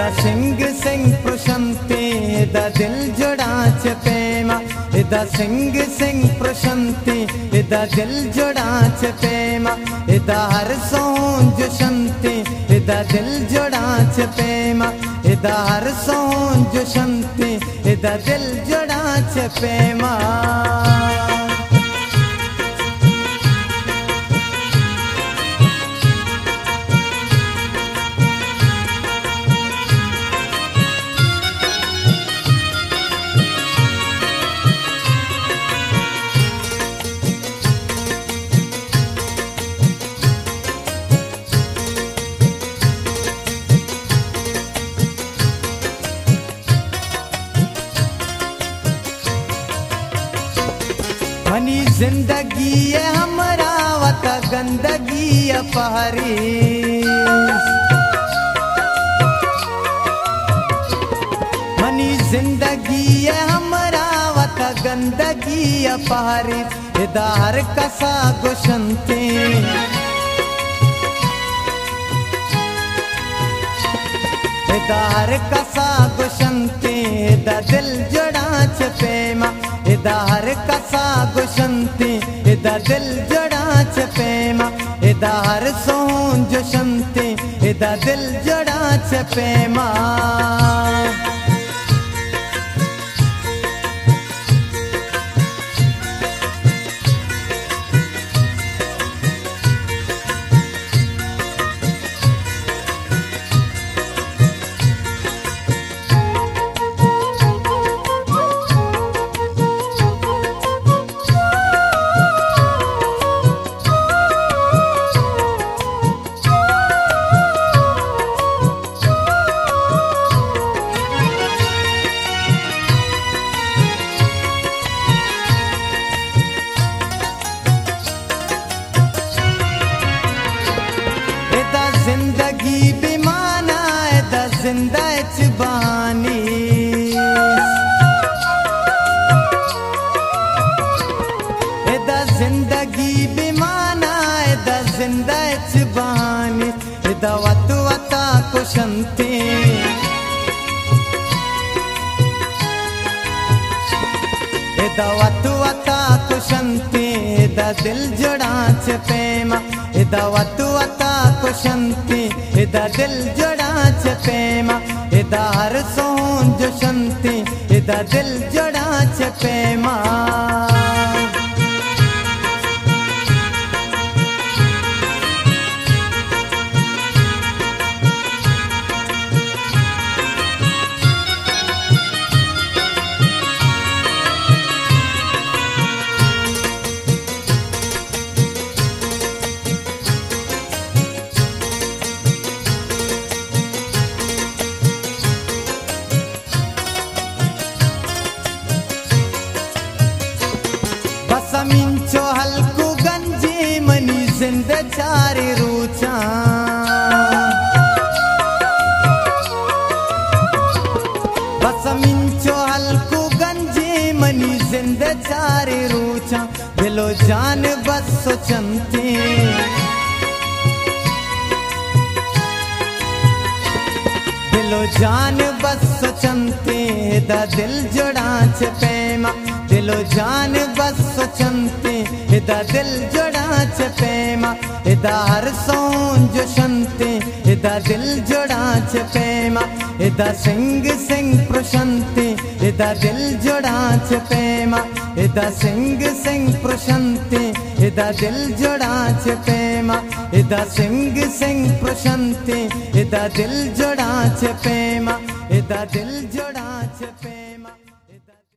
इदा सिंग सिंग प्रशंते इदा दिल जोड़ाच पेमा इदा सिंग सिंग प्रशंते इदा दिल जोड़ाच पेमा इदा हर सोंज शंते इदा दिल जोड़ाच पेमा इदा हर सोंज शंते इदा दिल जोड़ाच पेमा मनी जिंदगी है हमरा वता गंदगी अपहरी मनी जिंदगी है हमरा वता गंदगी अपहरी इदा हर कसा गुशंते इदा हर कसा गुशंते इदा दिल जोड़ाच पेमा इदा हर कसा गुशंते इदा दिल जोड़ाच पेमा इदा हर सोंज शंते इदा दिल जोड़ाच पेमा जिंदगी बेमाना इदा जिंदा च बहानी इदा जिंदगी बेमाना इदा जिंदा च बहानी इदा वत वता कुशंते इदा वत वता कुशंते इदा दिल जोड़ाच पेमा इदा वत वता कुशंते इदा दिल जोड़ाच पेमा इदा हर सोंज शंते इदा दिल जोड़ाच पेमा बसमिंचो हल्कू गंजी मनी जिंद चारी रूचा बसमिंचो हल्कू गंजी मनी जिंद चारी रूचा दिलो जान बस सोचंते दिलो जान बस सोचंते इदा दिल जोड़ाच पेमा दिलो जान बस सोचंते इदा दिल जोड़ाच पेमा इदा हर सोंज शंते इदा दिल जोड़ाच पेमा इदा सिंग सिंग प्रशंते इदा दिल जोड़ाच पेमा इदा सिंग सिंग प्रशंते इदा दिल जोड़ाच पेमा इदा सिंग सिंग प्रशंते इदा दिल जोड़ाच पेमा इदा दिल जोड़ाच पेमा।